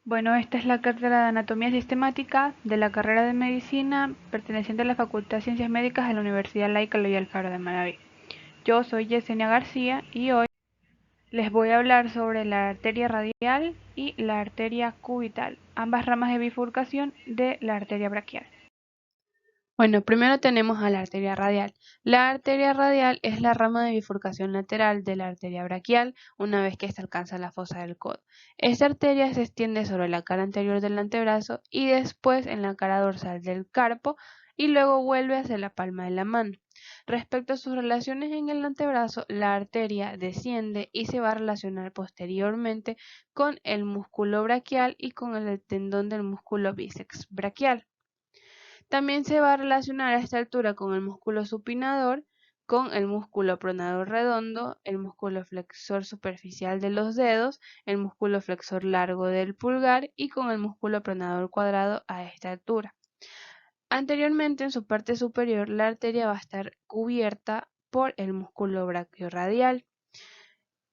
Bueno, esta es la cátedra de Anatomía Sistemática de la carrera de Medicina perteneciente a la Facultad de Ciencias Médicas de la Universidad Laica Loyola Alfaro de Manabí. Yo soy Yesenia García y hoy les voy a hablar sobre la arteria radial y la arteria cubital, ambas ramas de bifurcación de la arteria braquial. Bueno, primero tenemos a la arteria radial. La arteria radial es la rama de bifurcación lateral de la arteria braquial una vez que ésta alcanza la fosa del codo. Esta arteria se extiende sobre la cara anterior del antebrazo y después en la cara dorsal del carpo y luego vuelve hacia la palma de la mano. Respecto a sus relaciones en el antebrazo, la arteria desciende y se va a relacionar posteriormente con el músculo braquial y con el tendón del músculo bíceps braquial. También se va a relacionar a esta altura con el músculo supinador, con el músculo pronador redondo, el músculo flexor superficial de los dedos, el músculo flexor largo del pulgar y con el músculo pronador cuadrado a esta altura. Anteriormente, en su parte superior, la arteria va a estar cubierta por el músculo braquiorradial.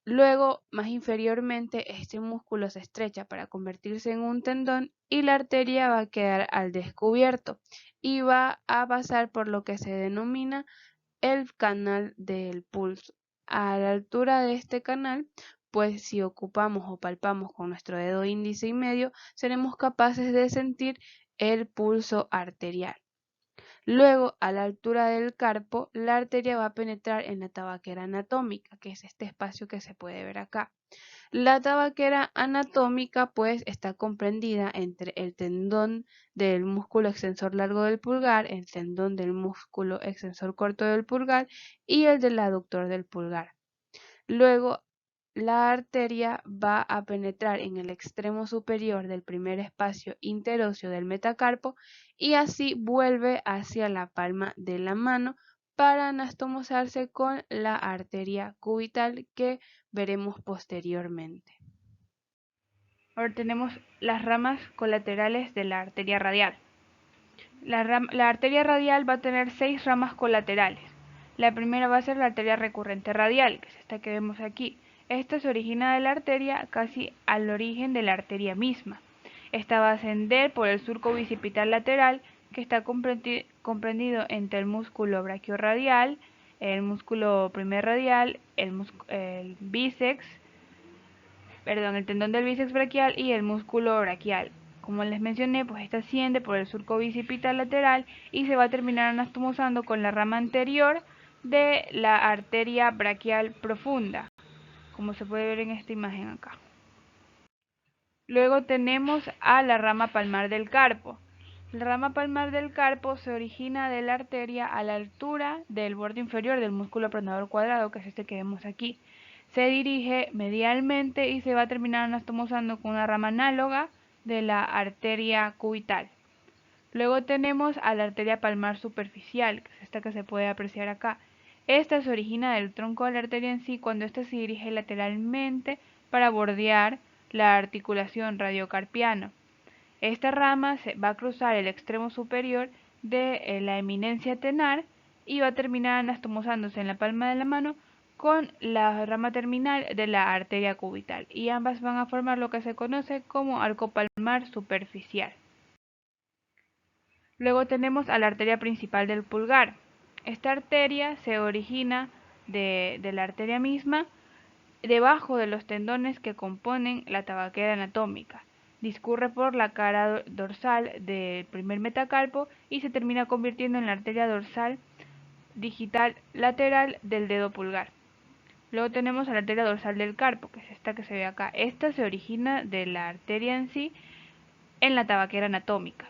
Luego, más inferiormente, este músculo se estrecha para convertirse en un tendón y la arteria va a quedar al descubierto y va a pasar por lo que se denomina el canal del pulso. A la altura de este canal, pues si ocupamos o palpamos con nuestro dedo índice y medio, seremos capaces de sentir el pulso arterial. Luego, a la altura del carpo, la arteria va a penetrar en la tabaquera anatómica, que es este espacio que se puede ver acá. La tabaquera anatómica pues está comprendida entre el tendón del músculo extensor largo del pulgar, el tendón del músculo extensor corto del pulgar y el del aductor del pulgar. Luego, la arteria va a penetrar en el extremo superior del primer espacio interóseo del metacarpo y así vuelve hacia la palma de la mano para anastomosarse con la arteria cubital que veremos posteriormente. Ahora tenemos las ramas colaterales de la arteria radial. La arteria radial va a tener 6 ramas colaterales. La primera va a ser la arteria recurrente radial, que es esta que vemos aquí. Esta se origina de la arteria casi al origen de la arteria misma. Esta va a ascender por el surco bicipital lateral, que está comprendido entre el músculo braquiorradial, el músculo primer radial, el bíceps, el tendón del bíceps braquial y el músculo braquial. Como les mencioné, pues esta asciende por el surco bicipital lateral y se va a terminar anastomosando con la rama anterior de la arteria braquial profunda, como se puede ver en esta imagen acá. Luego tenemos a la rama palmar del carpo. La rama palmar del carpo se origina de la arteria a la altura del borde inferior del músculo pronador cuadrado, que es este que vemos aquí. Se dirige medialmente y se va a terminar anastomosando con una rama análoga de la arteria cubital. Luego tenemos a la arteria palmar superficial, que es esta que se puede apreciar acá. Esta se origina del tronco de la arteria en sí cuando ésta se dirige lateralmente para bordear la articulación radiocarpiana. Esta rama va a cruzar el extremo superior de la eminencia tenar y va a terminar anastomosándose en la palma de la mano con la rama terminal de la arteria cubital y ambas van a formar lo que se conoce como arco palmar superficial. Luego tenemos a la arteria principal del pulgar. Esta arteria se origina de la arteria misma debajo de los tendones que componen la tabaquera anatómica. Discurre por la cara dorsal del primer metacarpo y se termina convirtiendo en la arteria dorsal digital lateral del dedo pulgar. Luego tenemos a la arteria dorsal del carpo, que es esta que se ve acá. Esta se origina de la arteria en sí en la tabaquera anatómica.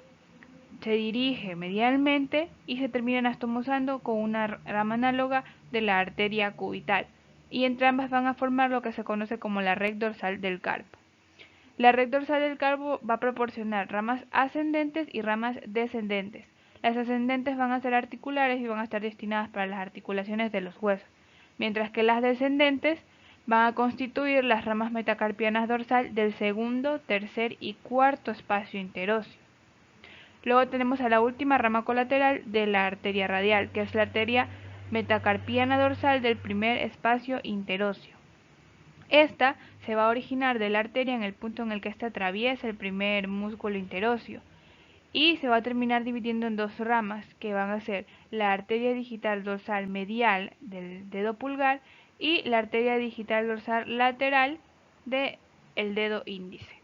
Se dirige medialmente y se termina anastomosando con una rama análoga de la arteria cubital, y entre ambas van a formar lo que se conoce como la red dorsal del carpo. La red dorsal del carpo va a proporcionar ramas ascendentes y ramas descendentes. Las ascendentes van a ser articulares y van a estar destinadas para las articulaciones de los huesos, mientras que las descendentes van a constituir las ramas metacarpianas dorsal del segundo, tercer y cuarto espacio interóseo. Luego tenemos a la última rama colateral de la arteria radial, que es la arteria metacarpiana dorsal del primer espacio interóseo. Esta se va a originar de la arteria en el punto en el que ésta atraviesa el primer músculo interóseo y se va a terminar dividiendo en dos ramas que van a ser la arteria digital dorsal medial del dedo pulgar y la arteria digital dorsal lateral del dedo índice.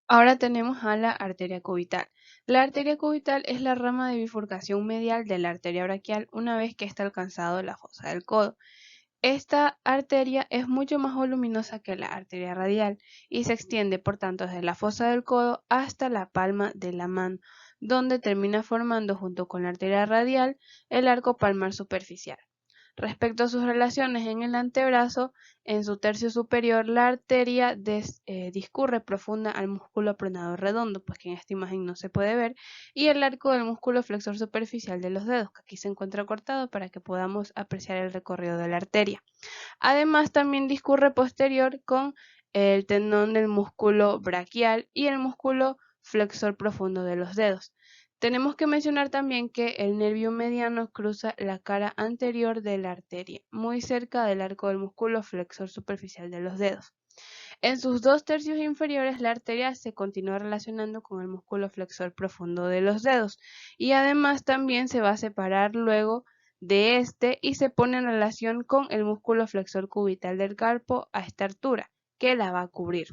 Ahora tenemos a la arteria cubital. La arteria cubital es la rama de bifurcación medial de la arteria braquial una vez que está alcanzado la fosa del codo. Esta arteria es mucho más voluminosa que la arteria radial y se extiende por tanto desde la fosa del codo hasta la palma de la mano, donde termina formando junto con la arteria radial el arco palmar superficial. Respecto a sus relaciones en el antebrazo, en su tercio superior la arteria discurre profunda al músculo pronador redondo, pues que en esta imagen no se puede ver, y el arco del músculo flexor superficial de los dedos, que aquí se encuentra cortado para que podamos apreciar el recorrido de la arteria. Además, también discurre posterior con el tendón del músculo braquial y el músculo flexor profundo de los dedos. Tenemos que mencionar también que el nervio mediano cruza la cara anterior de la arteria, muy cerca del arco del músculo flexor superficial de los dedos. En sus dos tercios inferiores, la arteria se continúa relacionando con el músculo flexor profundo de los dedos y además también se va a separar luego de este y se pone en relación con el músculo flexor cubital del carpo a esta altura, que la va a cubrir.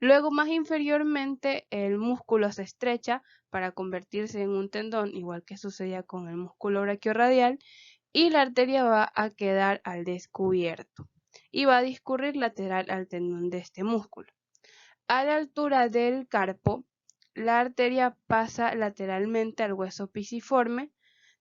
Luego, más inferiormente, el músculo se estrecha para convertirse en un tendón, igual que sucedía con el músculo brachiorradial, y la arteria va a quedar al descubierto y va a discurrir lateral al tendón de este músculo. A la altura del carpo, la arteria pasa lateralmente al hueso pisiforme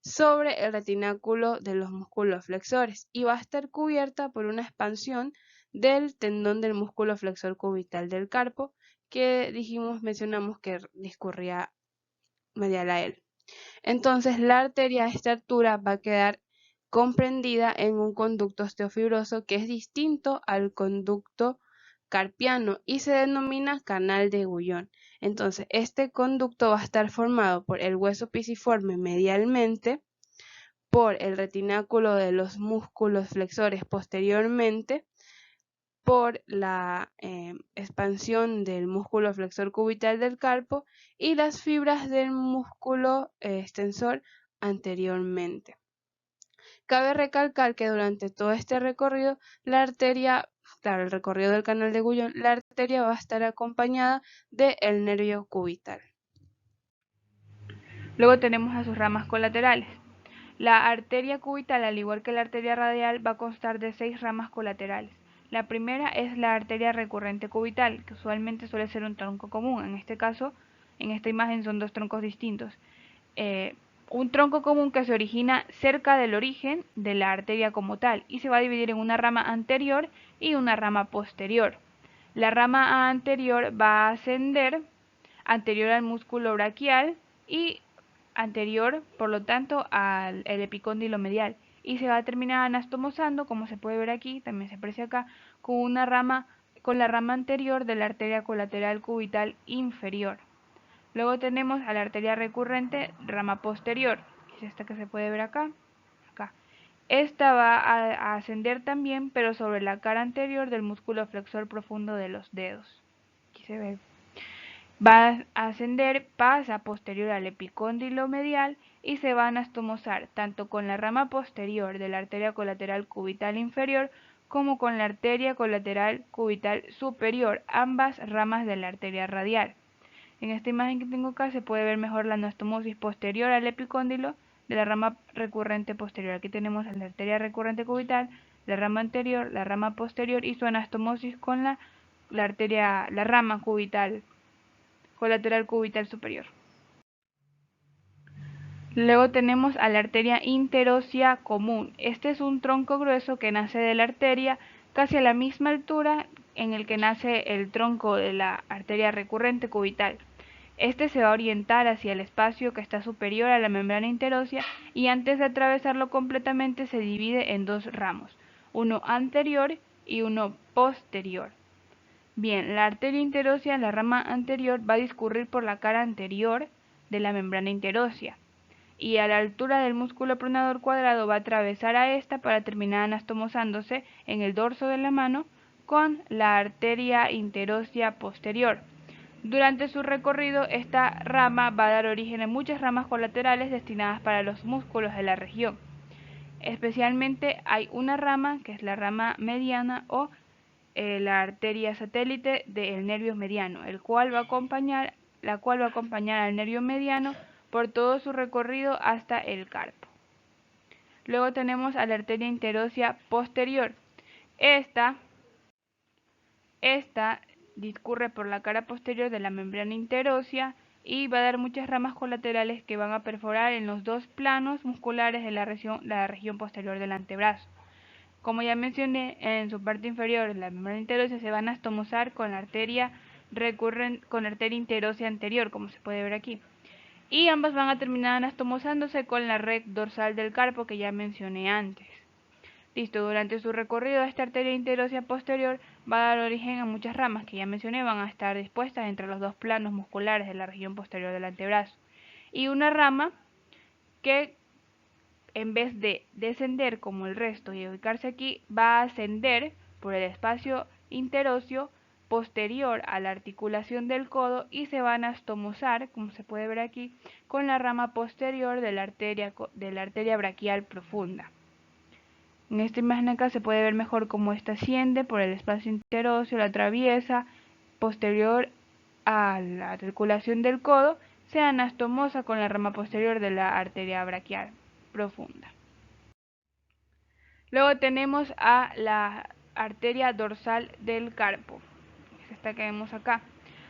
sobre el retináculo de los músculos flexores y va a estar cubierta por una expansión del tendón del músculo flexor cubital del carpo que mencionamos que discurría medial a él. Entonces la arteria a esta altura va a quedar comprendida en un conducto osteofibroso que es distinto al conducto carpiano y se denomina canal de Guyon. Entonces este conducto va a estar formado por el hueso pisiforme medialmente, por el retináculo de los músculos flexores posteriormente, por la expansión del músculo flexor cubital del carpo y las fibras del músculo extensor anteriormente. Cabe recalcar que durante todo este recorrido, la arteria, claro, el recorrido del canal de Guyon, la arteria va a estar acompañada del nervio cubital. Luego tenemos a sus ramas colaterales. La arteria cubital, al igual que la arteria radial, va a constar de 6 ramas colaterales. La primera es la arteria recurrente cubital, que usualmente suele ser un tronco común. En este caso, en esta imagen son dos troncos distintos. Un tronco común que se origina cerca del origen de la arteria como tal y se va a dividir en una rama anterior y una rama posterior. La rama anterior va a ascender anterior al músculo braquial y anterior, por lo tanto, al epicóndilo medial y se va a terminar anastomosando, como se puede ver aquí, también se aprecia acá, con la rama anterior de la arteria colateral cubital inferior. Luego tenemos a la arteria recurrente rama posterior, que es esta que se puede ver acá. Esta va a ascender también, pero sobre la cara anterior del músculo flexor profundo de los dedos. Aquí se ve. Va a ascender, pasa posterior al epicóndilo medial y se va a anastomosar tanto con la rama posterior de la arteria colateral cubital inferior como con la arteria colateral cubital superior, ambas ramas de la arteria radial. En esta imagen que tengo acá se puede ver mejor la anastomosis posterior al epicóndilo de la rama recurrente posterior. Aquí tenemos la arteria recurrente cubital, la rama anterior, la rama posterior y su anastomosis con la rama cubital, colateral cubital superior. Luego tenemos a la arteria interósea común. Este es un tronco grueso que nace de la arteria casi a la misma altura en el que nace el tronco de la arteria recurrente cubital. Este se va a orientar hacia el espacio que está superior a la membrana interósea y antes de atravesarlo completamente se divide en dos ramos, uno anterior y uno posterior. Bien, la arteria interósea, la rama anterior, va a discurrir por la cara anterior de la membrana interósea y a la altura del músculo pronador cuadrado va a atravesar a esta para terminar anastomosándose en el dorso de la mano con la arteria interósea posterior. Durante su recorrido, esta rama va a dar origen a muchas ramas colaterales destinadas para los músculos de la región. Especialmente hay una rama, que es la rama mediana o la arteria satélite del nervio mediano, la cual va a acompañar al nervio mediano por todo su recorrido hasta el carpo. Luego tenemos a la arteria interósea posterior. Esta discurre por la cara posterior de la membrana interósea y va a dar muchas ramas colaterales que van a perforar en los dos planos musculares de la región posterior del antebrazo. Como ya mencioné, en su parte inferior, la membrana interósea se va a anastomosar con la arteria interósea anterior, como se puede ver aquí. Y ambas van a terminar anastomosándose con la red dorsal del carpo que ya mencioné antes. Listo, durante su recorrido esta arteria interósea posterior va a dar origen a muchas ramas que ya mencioné, van a estar dispuestas entre los dos planos musculares de la región posterior del antebrazo. Y una rama que en vez de descender como el resto y ubicarse aquí, va a ascender por el espacio interóseo posterior a la articulación del codo y se va a anastomosar, como se puede ver aquí, con la rama posterior de la arteria braquial profunda. En esta imagen acá se puede ver mejor cómo esta asciende por el espacio interóseo, la atraviesa posterior a la articulación del codo, se anastomosa con la rama posterior de la arteria braquial profunda. Luego tenemos a la arteria dorsal del carpo, es esta que vemos acá.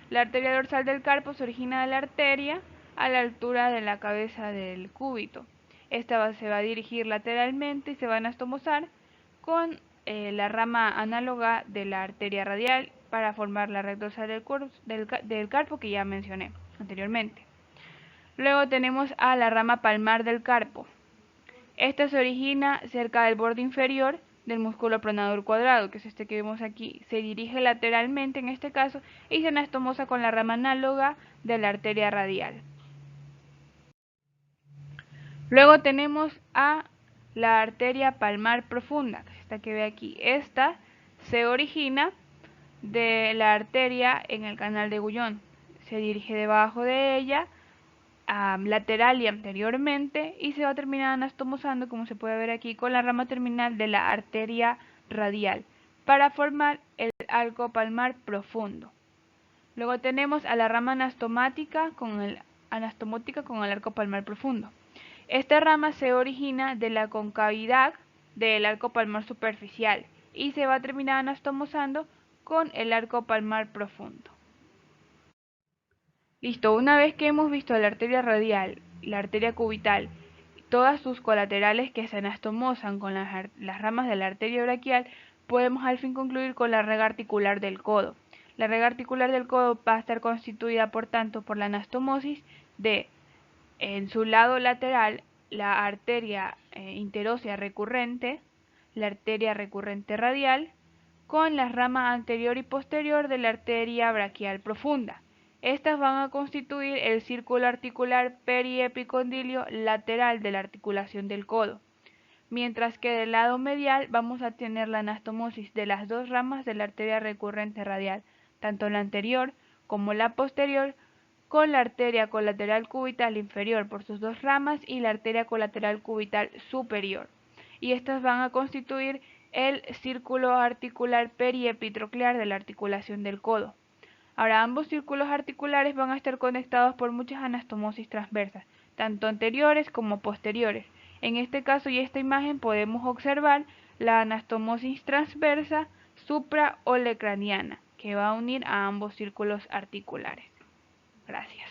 La arteria dorsal del carpo se origina de la arteria a la altura de la cabeza del cúbito. Esta se va a dirigir lateralmente y se va a anastomosar con la rama análoga de la arteria radial para formar la red dorsal del carpo que ya mencioné anteriormente. Luego tenemos a la rama palmar del carpo. Esta se origina cerca del borde inferior del músculo pronador cuadrado, que es este que vemos aquí. Se dirige lateralmente en este caso y se anastomosa con la rama análoga de la arteria radial. Luego tenemos a la arteria palmar profunda, que es esta que ve aquí. Esta se origina de la arteria en el canal de Guyon. Se dirige debajo de ella, lateral y anteriormente, y se va a terminar anastomosando, como se puede ver aquí, con la rama terminal de la arteria radial, para formar el arco palmar profundo. Luego tenemos a la rama anastomótica con el arco palmar profundo. Esta rama se origina de la concavidad del arco palmar superficial y se va a terminar anastomosando con el arco palmar profundo. Listo, una vez que hemos visto la arteria radial, la arteria cubital, todas sus colaterales que se anastomosan con las ramas de la arteria braquial, podemos al fin concluir con la rega articular del codo. La rega articular del codo va a estar constituida, por tanto, por la anastomosis de, en su lado lateral, la arteria interósea recurrente, la arteria recurrente radial, con las ramas anterior y posterior de la arteria braquial profunda. Estas van a constituir el círculo articular periepicondilio lateral de la articulación del codo, mientras que del lado medial vamos a tener la anastomosis de las dos ramas de la arteria recurrente radial, tanto la anterior como la posterior, con la arteria colateral cubital inferior por sus dos ramas y la arteria colateral cubital superior. Y estas van a constituir el círculo articular periepitroclear de la articulación del codo. Ahora, ambos círculos articulares van a estar conectados por muchas anastomosis transversas, tanto anteriores como posteriores. En este caso y esta imagen podemos observar la anastomosis transversa supraolecraniana, que va a unir a ambos círculos articulares. Gracias.